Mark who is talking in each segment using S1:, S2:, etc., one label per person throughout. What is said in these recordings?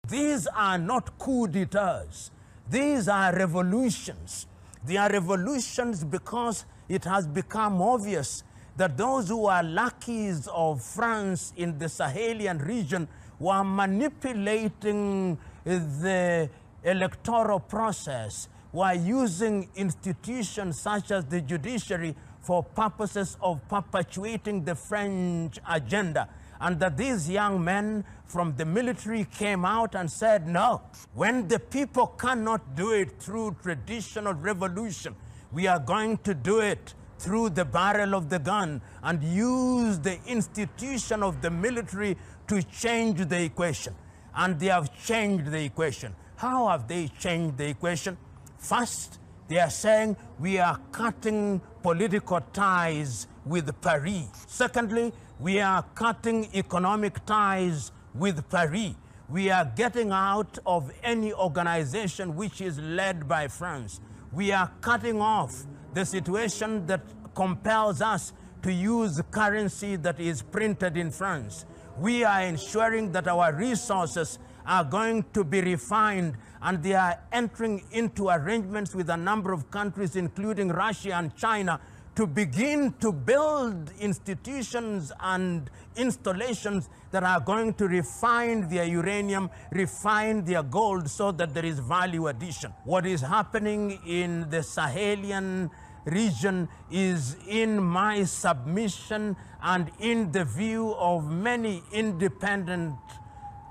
S1: These are not coups d'etats. These are revolutions. They are revolutions because it has become obvious that those who are lackeys of France in the Sahelian region were manipulating the electoral process, were using institutions such as the judiciary for purposes of perpetuating the French agenda. And that these young men from the military came out and said, no, when the people cannot do it through traditional revolution, we are going to do it through the barrel of the gun and use the institution of the military to change the equation. And they have changed the equation. How have they changed the equation? First, they are saying we are cutting political ties with Paris. Secondly, we are cutting economic ties with Paris. We are getting out of any organization which is led by France. We are cutting off the situation that compels us to use currency that is printed in France. We are ensuring that our resources are going to be refined, and they are entering into arrangements with a number of countries, including Russia and China, to begin to build institutions and installations that are going to refine their uranium, refine their gold, so that there is value addition. What is happening in the Sahelian region is, in my submission and in the view of many independent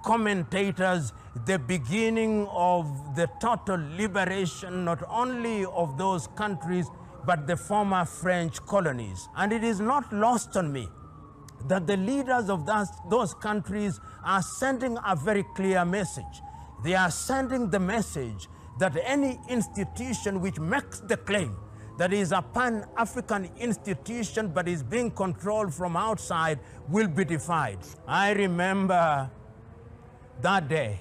S1: commentators, the beginning of the total liberation not only of those countries but the former French colonies. And it is not lost on me that the leaders of those countries are sending a very clear message. They are sending the message that any institution which makes the claim that is a Pan-African institution but is being controlled from outside will be defied. I remember that day,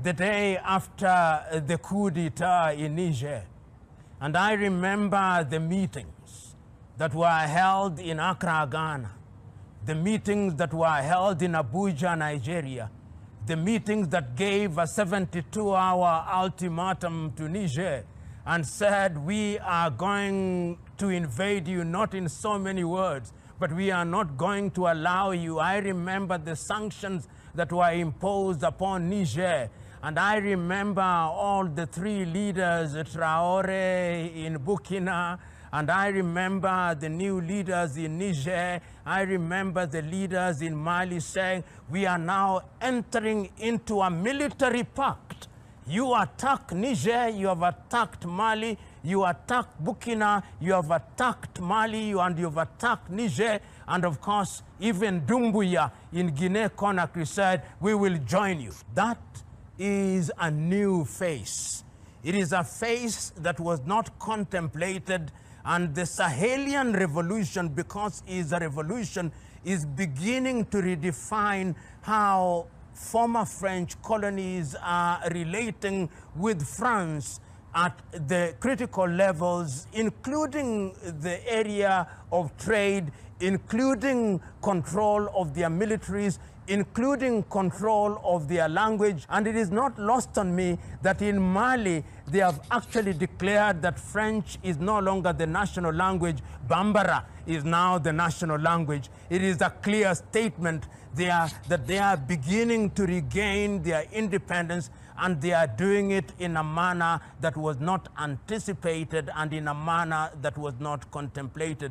S1: the day after the coup d'etat in Niger, and I remember the meetings that were held in Accra, Ghana, the meetings that were held in Abuja, Nigeria, the meetings that gave a 72-hour ultimatum to Niger and said, we are going to invade you, not in so many words, but we are not going to allow you. I remember the sanctions that were imposed upon Niger. And I remember all the three leaders, Traoré in Burkina, and I remember the new leaders in Niger. I remember the leaders in Mali saying, we are now entering into a military pact. You attack Niger, you have attacked Mali, you attack Burkina, you have attacked Mali, and you have attacked Niger, and of course, even Doumbouya in Guinea-Conakry said, we will join you. That is a new face. It is a face that was not contemplated, and the Sahelian revolution, because it is a revolution, is beginning to redefine how former French colonies are relating with France at the critical levels, including the area of trade, including control of their militaries, including control of their language. And it is not lost on me that in Mali, they have actually declared that French is no longer the national language. Bambara is now the national language. It is a clear statement that they are beginning to regain their independence, and they are doing it in a manner that was not anticipated and in a manner that was not contemplated.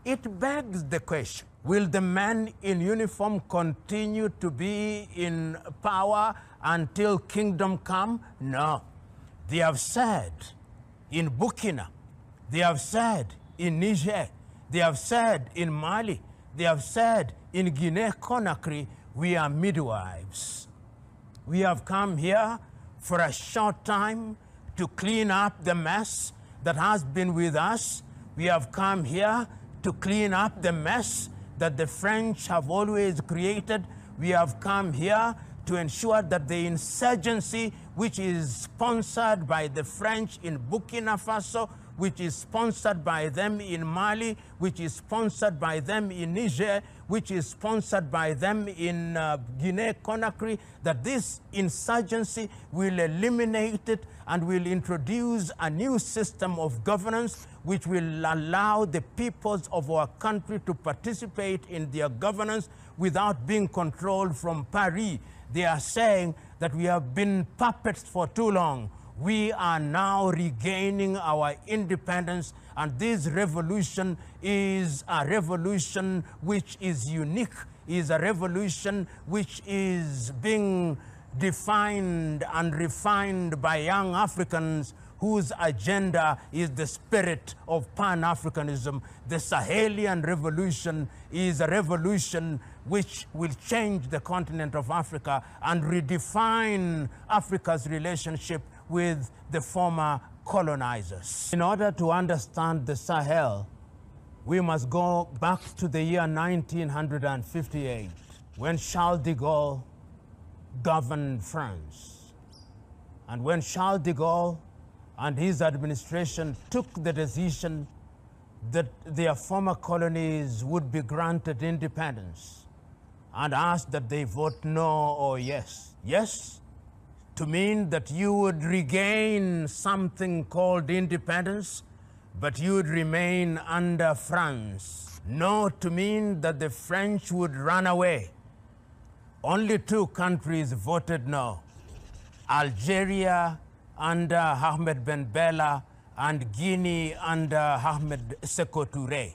S1: It begs the question, will the men in uniform continue to be in power until kingdom come? No. They have said in Burkina, they have said in Niger, they have said in Mali, they have said in Guinea-Conakry, we are midwives. We have come here for a short time to clean up the mess that has been with us. We have come here to clean up the mess that the French have always created. We have come here to ensure that the insurgency, which is sponsored by the French in Burkina Faso, which is sponsored by them in Mali, which is sponsored by them in Niger, which is sponsored by them in Guinea-Conakry, that this insurgency will eliminate it and will introduce a new system of governance which will allow the peoples of our country to participate in their governance without being controlled from Paris. They are saying that we have been puppets for too long. We are now regaining our independence, and this revolution is a revolution which is unique, is a revolution which is being defined and refined by young Africans whose agenda is the spirit of Pan-Africanism. The Sahelian revolution is a revolution which will change the continent of Africa and redefine Africa's relationship with the former colonizers. In order to understand the Sahel, we must go back to the year 1958, when Charles de Gaulle governed France. And when Charles de Gaulle and his administration took the decision that their former colonies would be granted independence, and asked that they vote no or yes. Yes, to mean that you would regain something called independence, but you would remain under France. No, to mean that the French would run away. Only two countries voted no: Algeria under Ahmed Ben Bella and Guinea under Ahmed Sékou Touré.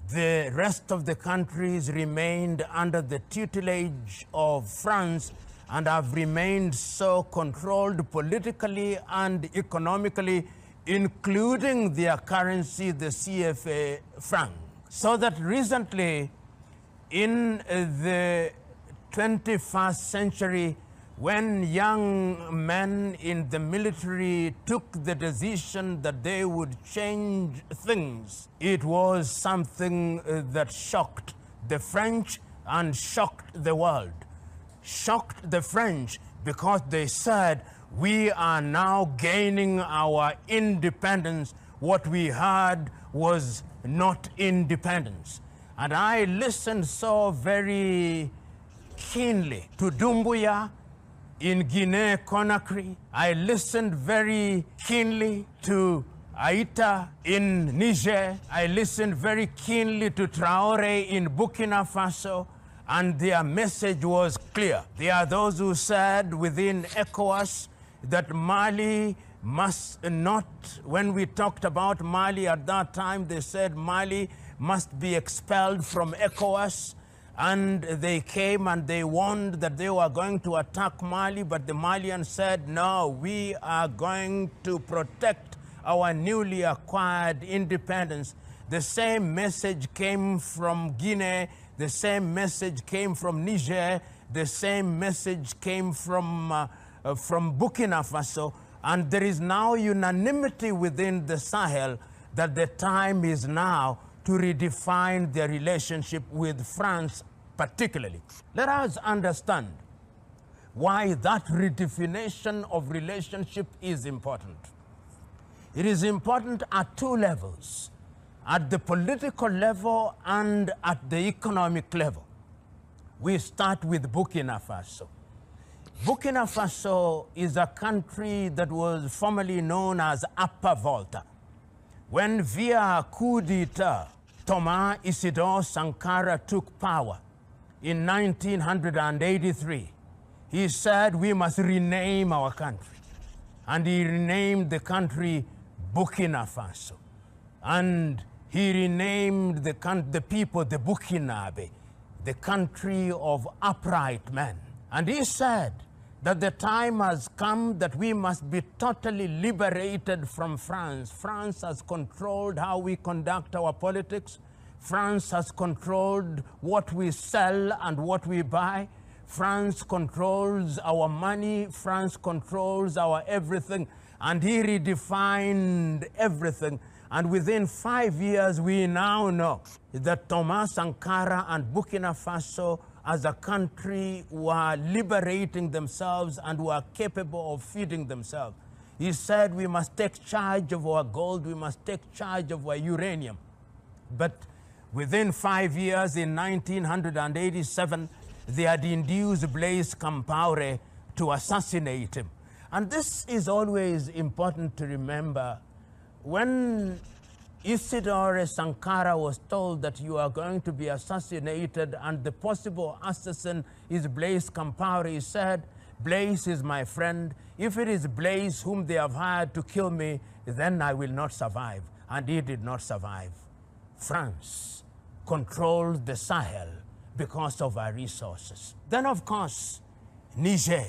S1: The rest of the countries remained under the tutelage of France and have remained so, controlled politically and economically, including their currency, the CFA franc. So that recently, in the 21st century, when young men in the military took the decision that they would change things, it was something that shocked the French and shocked the world. Shocked the French because they said, we are now gaining our independence. What we had was not independence. And I listened so very keenly to Doumbouya in Guinea-Conakry. I listened very keenly to Aïta in Niger. I listened very keenly to Traoré in Burkina Faso, and their message was clear. There are those who said within ECOWAS that Mali must not, when we talked about Mali at that time, they said Mali must be expelled from ECOWAS. And they came and they warned that they were going to attack Mali, but the Malians said, no, we are going to protect our newly acquired independence. The same message came from Guinea, the same message came from Niger, the same message came from Burkina Faso, and there is now unanimity within the Sahel that the time is now to redefine their relationship with France particularly. Let us understand why that redefinition of relationship is important. It is important at two levels, at the political level and at the economic level. We start with Burkina Faso. Burkina Faso is a country that was formerly known as Upper Volta. When via coup d'etat, Thomas Isidore Sankara took power in 1983, he said we must rename our country. And he renamed the country Burkina Faso. And he renamed the people the Burkinabe, the country of upright men. And he said that the time has come that we must be totally liberated from France. France has controlled how we conduct our politics. France has controlled what we sell and what we buy. France controls our money. France controls our everything. And he redefined everything. And within 5 years, we now know that Thomas Sankara and Burkina Faso as a country were liberating themselves and were capable of feeding themselves. He said we must take charge of our gold, we must take charge of our uranium. But within 5 years, in 1987, they had induced Blaise Compaoré to assassinate him. And this is always important to remember. When Isidore Sankara was told that you are going to be assassinated and the possible assassin is Blaise Compaoré, he said, Blaise is my friend. If it is Blaise whom they have hired to kill me, then I will not survive. And he did not survive. France controls the Sahel because of our resources. Then, of course, Niger.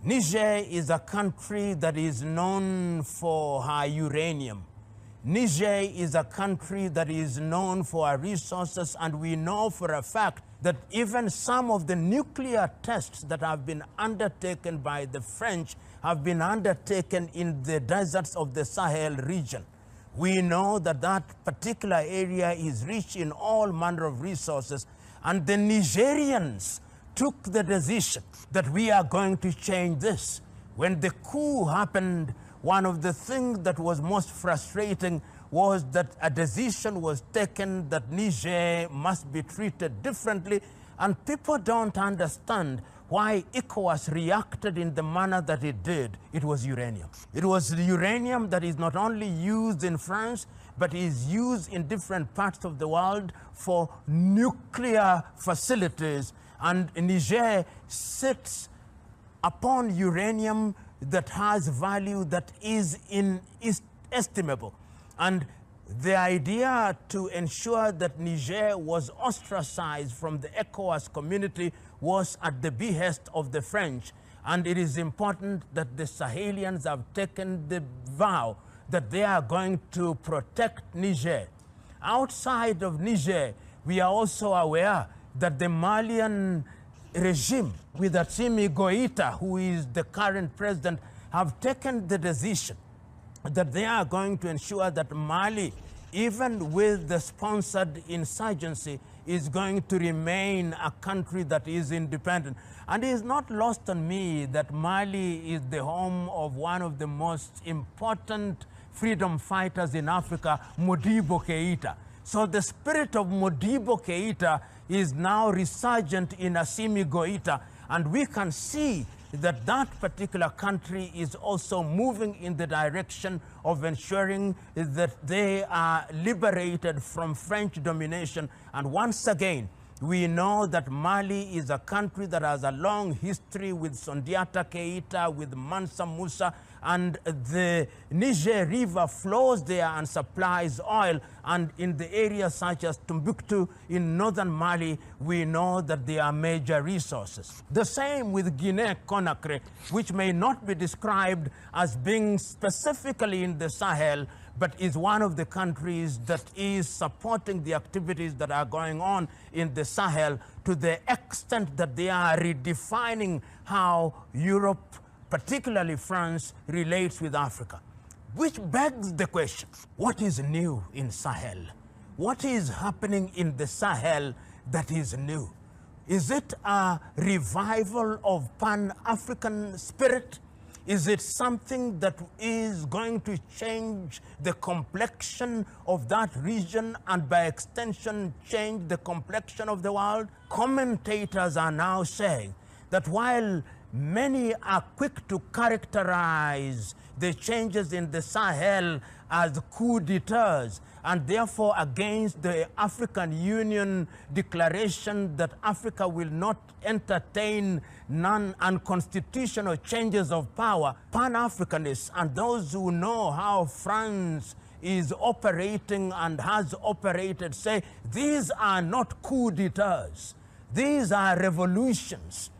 S1: Niger is a country that is known for her uranium. Niger is a country that is known for our resources, and we know for a fact that even some of the nuclear tests that have been undertaken by the French have been undertaken in the deserts of the Sahel region. We know that that particular area is rich in all manner of resources, and the Nigerians took the decision that we are going to change this. When the coup happened, one of the things that was most frustrating was that a decision was taken that Niger must be treated differently, and people don't understand why ECOWAS reacted in the manner that it did. It was uranium. It was the uranium that is not only used in France, but is used in different parts of the world for nuclear facilities. And Niger sits upon uranium that has value that is inestimable. And the idea to ensure that Niger was ostracized from the ECOWAS community was at the behest of the French. And it is important that the Sahelians have taken the vow that they are going to protect Niger. Outside of Niger, we are also aware that the Malian regime with Assimi Goïta, who is the current president, have taken the decision that they are going to ensure that Mali, even with the sponsored insurgency, is going to remain a country that is independent. And it is not lost on me that Mali is the home of one of the most important freedom fighters in Africa, Modibo Keïta. So the spirit of Modibo Keïta is now resurgent in Assimi Goïta, and we can see that that particular country is also moving in the direction of ensuring that they are liberated from French domination. And once again, we know that Mali is a country that has a long history with Sundiata Keïta, with Mansa Musa, and the Niger River flows there and supplies oil. And in the areas such as Timbuktu in northern Mali, we know that there are major resources. The same with Guinea-Conakry, which may not be described as being specifically in the Sahel, but is one of the countries that is supporting the activities that are going on in the Sahel to the extent that they are redefining how Europe, particularly France, relates with Africa. Which begs the question, what is new in Sahel? What is happening in the Sahel that is new? Is it a revival of Pan-African spirit? Is it something that is going to change the complexion of that region and by extension change the complexion of the world? Commentators are now saying that while many are quick to characterize the changes in the Sahel as coup d'etats, and therefore against the African Union declaration that Africa will not entertain non-unconstitutional changes of power, Pan-Africanists and those who know how France is operating and has operated say these are not coup d'etats, these are revolutions.